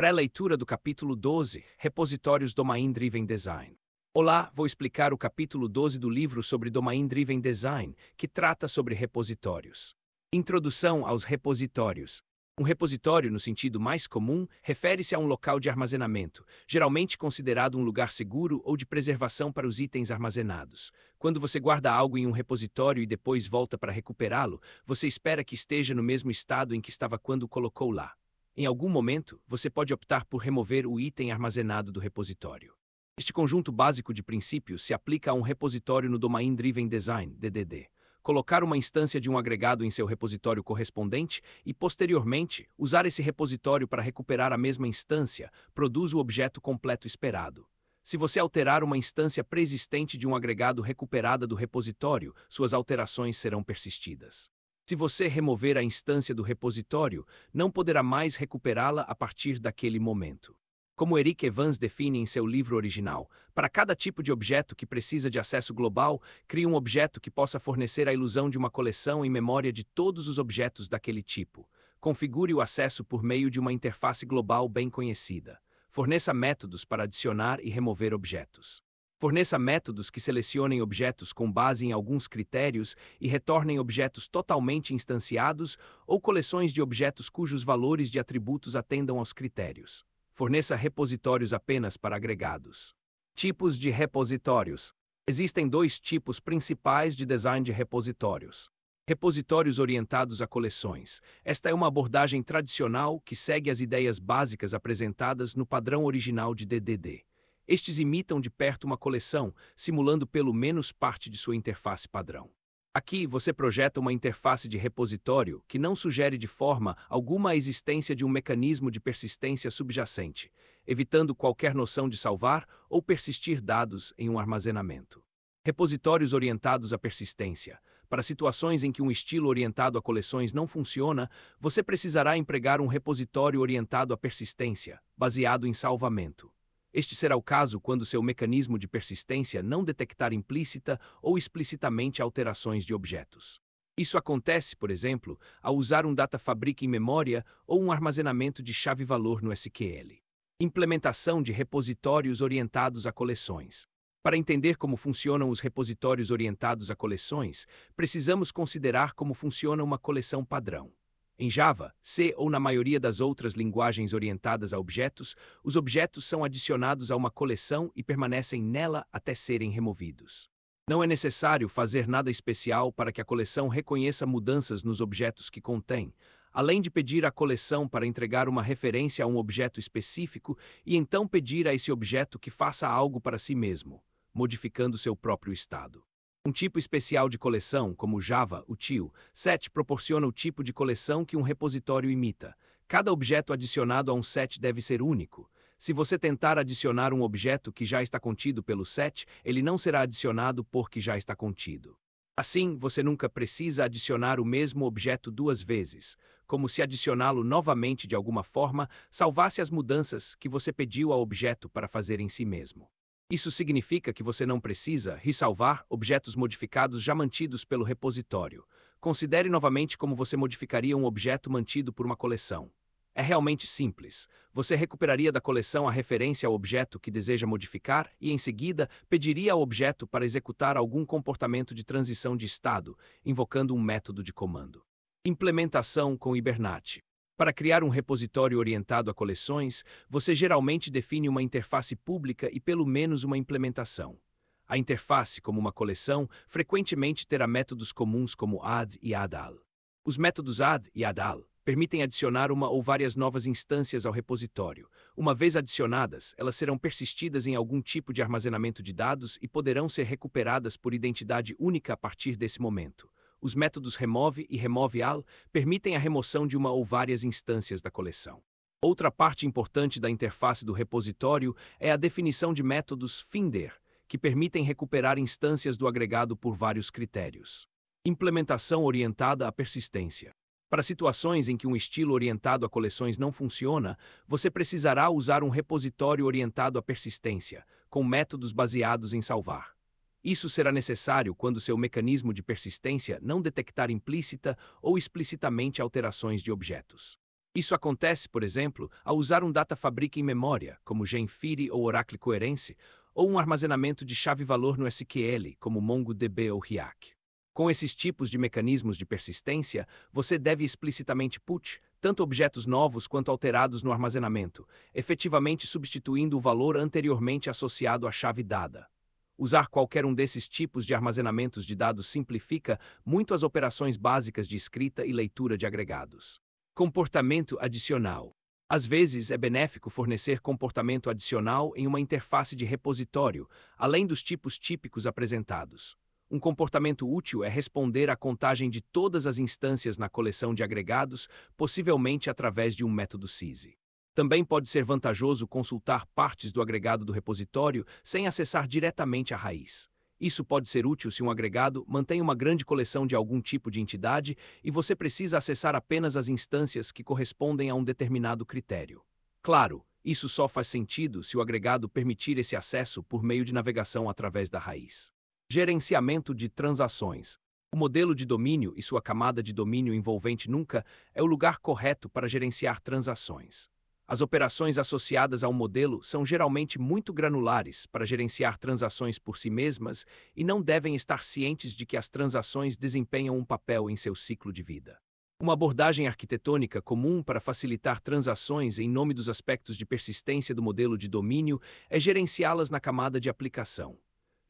Pré-leitura do capítulo 12, Repositórios Domain Driven Design. Olá, vou explicar o capítulo 12 do livro sobre Domain Driven Design, que trata sobre repositórios. Introdução aos repositórios. Um repositório, no sentido mais comum, refere-se a um local de armazenamento, geralmente considerado um lugar seguro ou de preservação para os itens armazenados. Quando você guarda algo em um repositório e depois volta para recuperá-lo, você espera que esteja no mesmo estado em que estava quando o colocou lá. Em algum momento, você pode optar por remover o item armazenado do repositório. Este conjunto básico de princípios se aplica a um repositório no Domain Driven Design, DDD. Colocar uma instância de um agregado em seu repositório correspondente e, posteriormente, usar esse repositório para recuperar a mesma instância produz o objeto completo esperado. Se você alterar uma instância preexistente de um agregado recuperada do repositório, suas alterações serão persistidas. Se você remover a instância do repositório, não poderá mais recuperá-la a partir daquele momento. Como Eric Evans define em seu livro original, para cada tipo de objeto que precisa de acesso global, crie um objeto que possa fornecer a ilusão de uma coleção em memória de todos os objetos daquele tipo. Configure o acesso por meio de uma interface global bem conhecida. Forneça métodos para adicionar e remover objetos. Forneça métodos que selecionem objetos com base em alguns critérios e retornem objetos totalmente instanciados ou coleções de objetos cujos valores de atributos atendam aos critérios. Forneça repositórios apenas para agregados. Tipos de repositórios. Existem dois tipos principais de design de repositórios. Repositórios orientados a coleções. Esta é uma abordagem tradicional que segue as ideias básicas apresentadas no padrão original de DDD. Estes imitam de perto uma coleção, simulando pelo menos parte de sua interface padrão. Aqui, você projeta uma interface de repositório que não sugere de forma alguma a existência de um mecanismo de persistência subjacente, evitando qualquer noção de salvar ou persistir dados em um armazenamento. Repositórios orientados à persistência. Para situações em que um estilo orientado a coleções não funciona, você precisará empregar um repositório orientado à persistência, baseado em salvamento. Este será o caso quando seu mecanismo de persistência não detectar implícita ou explicitamente alterações de objetos. Isso acontece, por exemplo, ao usar um data fabric em memória ou um armazenamento de chave-valor no SQL. Implementação de repositórios orientados a coleções. Para entender como funcionam os repositórios orientados a coleções, precisamos considerar como funciona uma coleção padrão. Em Java, C ou na maioria das outras linguagens orientadas a objetos, os objetos são adicionados a uma coleção e permanecem nela até serem removidos. Não é necessário fazer nada especial para que a coleção reconheça mudanças nos objetos que contém, além de pedir à coleção para entregar uma referência a um objeto específico e então pedir a esse objeto que faça algo para si mesmo, modificando seu próprio estado. Um tipo especial de coleção, como Java Util set, proporciona o tipo de coleção que um repositório imita. Cada objeto adicionado a um set deve ser único. Se você tentar adicionar um objeto que já está contido pelo set, ele não será adicionado porque já está contido. Assim, você nunca precisa adicionar o mesmo objeto duas vezes, como se adicioná-lo novamente de alguma forma salvasse as mudanças que você pediu ao objeto para fazer em si mesmo. Isso significa que você não precisa ressalvar objetos modificados já mantidos pelo repositório. Considere novamente como você modificaria um objeto mantido por uma coleção. É realmente simples. Você recuperaria da coleção a referência ao objeto que deseja modificar e, em seguida, pediria ao objeto para executar algum comportamento de transição de estado, invocando um método de comando. Implementação com Hibernate. Para criar um repositório orientado a coleções, você geralmente define uma interface pública e pelo menos uma implementação. A interface, como uma coleção, frequentemente terá métodos comuns como add e addAll. Os métodos add e addAll permitem adicionar uma ou várias novas instâncias ao repositório. Uma vez adicionadas, elas serão persistidas em algum tipo de armazenamento de dados e poderão ser recuperadas por identidade única a partir desse momento. Os métodos remove e removeAll permitem a remoção de uma ou várias instâncias da coleção. Outra parte importante da interface do repositório é a definição de métodos finder, que permitem recuperar instâncias do agregado por vários critérios. Implementação orientada à persistência. Para situações em que um estilo orientado a coleções não funciona, você precisará usar um repositório orientado à persistência, com métodos baseados em salvar. Isso será necessário quando seu mecanismo de persistência não detectar implícita ou explicitamente alterações de objetos. Isso acontece, por exemplo, ao usar um data fabric em memória, como Genfire ou Oracle Coherence, ou um armazenamento de chave-valor no SQL, como MongoDB ou RIAC. Com esses tipos de mecanismos de persistência, você deve explicitamente put tanto objetos novos quanto alterados no armazenamento, efetivamente substituindo o valor anteriormente associado à chave dada. Usar qualquer um desses tipos de armazenamentos de dados simplifica muito as operações básicas de escrita e leitura de agregados. Comportamento adicional. Às vezes é benéfico fornecer comportamento adicional em uma interface de repositório, além dos tipos típicos apresentados. Um comportamento útil é responder à contagem de todas as instâncias na coleção de agregados, possivelmente através de um método SYS. Também pode ser vantajoso consultar partes do agregado do repositório sem acessar diretamente a raiz. Isso pode ser útil se um agregado mantém uma grande coleção de algum tipo de entidade e você precisa acessar apenas as instâncias que correspondem a um determinado critério. Claro, isso só faz sentido se o agregado permitir esse acesso por meio de navegação através da raiz. Gerenciamento de transações. O modelo de domínio e sua camada de domínio envolvente nunca é o lugar correto para gerenciar transações. As operações associadas ao modelo são geralmente muito granulares para gerenciar transações por si mesmas e não devem estar cientes de que as transações desempenham um papel em seu ciclo de vida. Uma abordagem arquitetônica comum para facilitar transações em nome dos aspectos de persistência do modelo de domínio é gerenciá-las na camada de aplicação.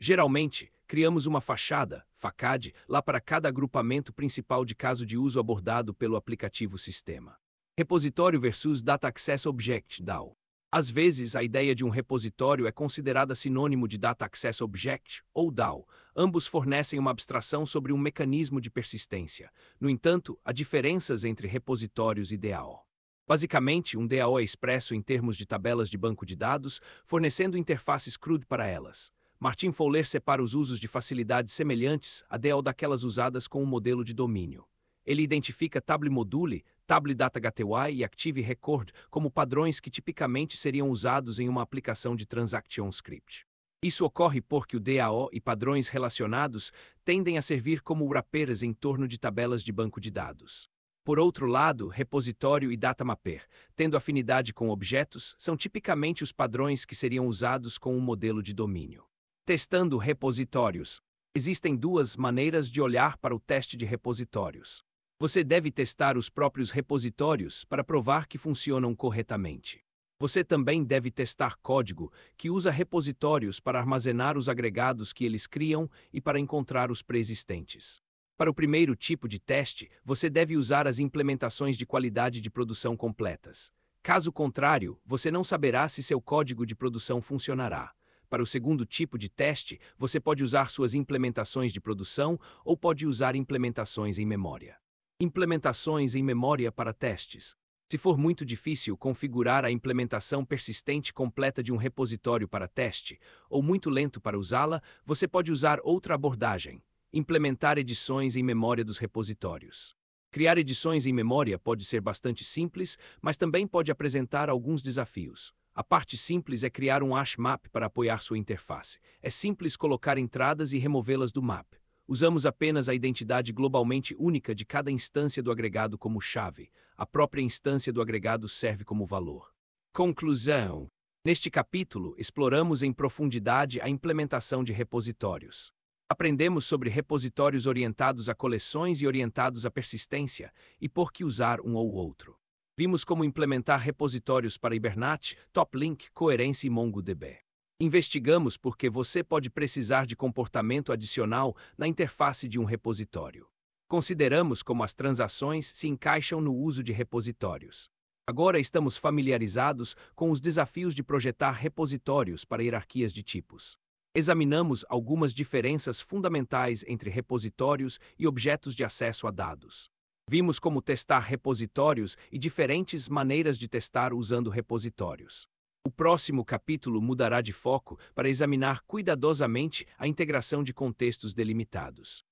Geralmente, criamos uma fachada, facade, lá para cada agrupamento principal de caso de uso abordado pelo aplicativo sistema. Repositório versus Data Access Object, DAO. Às vezes, a ideia de um repositório é considerada sinônimo de Data Access Object, ou DAO. Ambos fornecem uma abstração sobre um mecanismo de persistência. No entanto, há diferenças entre repositórios e DAO. Basicamente, um DAO é expresso em termos de tabelas de banco de dados, fornecendo interfaces CRUD para elas. Martin Fowler separa os usos de facilidades semelhantes a DAO daquelas usadas com um modelo de domínio. Ele identifica Table Module, Table Data Gateway e Active Record como padrões que tipicamente seriam usados em uma aplicação de Transaction Script. Isso ocorre porque o DAO e padrões relacionados tendem a servir como wrappers em torno de tabelas de banco de dados. Por outro lado, repositório e data mapper, tendo afinidade com objetos, são tipicamente os padrões que seriam usados com um modelo de domínio. Testando repositórios. Existem duas maneiras de olhar para o teste de repositórios. Você deve testar os próprios repositórios para provar que funcionam corretamente. Você também deve testar código que usa repositórios para armazenar os agregados que eles criam e para encontrar os pré-existentes. Para o primeiro tipo de teste, você deve usar as implementações de qualidade de produção completas. Caso contrário, você não saberá se seu código de produção funcionará. Para o segundo tipo de teste, você pode usar suas implementações de produção ou pode usar implementações em memória. Implementações em memória para testes. Se for muito difícil configurar a implementação persistente completa de um repositório para teste, ou muito lento para usá-la, você pode usar outra abordagem: implementar edições em memória dos repositórios. Criar edições em memória pode ser bastante simples, mas também pode apresentar alguns desafios. A parte simples é criar um hash map para apoiar sua interface. É simples colocar entradas e removê-las do map. Usamos apenas a identidade globalmente única de cada instância do agregado como chave. A própria instância do agregado serve como valor. Conclusão. Neste capítulo, exploramos em profundidade a implementação de repositórios. Aprendemos sobre repositórios orientados a coleções e orientados à persistência, e por que usar um ou outro. Vimos como implementar repositórios para Hibernate, TopLink, Coherence e MongoDB. Investigamos por que você pode precisar de comportamento adicional na interface de um repositório. Consideramos como as transações se encaixam no uso de repositórios. Agora estamos familiarizados com os desafios de projetar repositórios para hierarquias de tipos. Examinamos algumas diferenças fundamentais entre repositórios e objetos de acesso a dados. Vimos como testar repositórios e diferentes maneiras de testar usando repositórios. O próximo capítulo mudará de foco para examinar cuidadosamente a integração de contextos delimitados.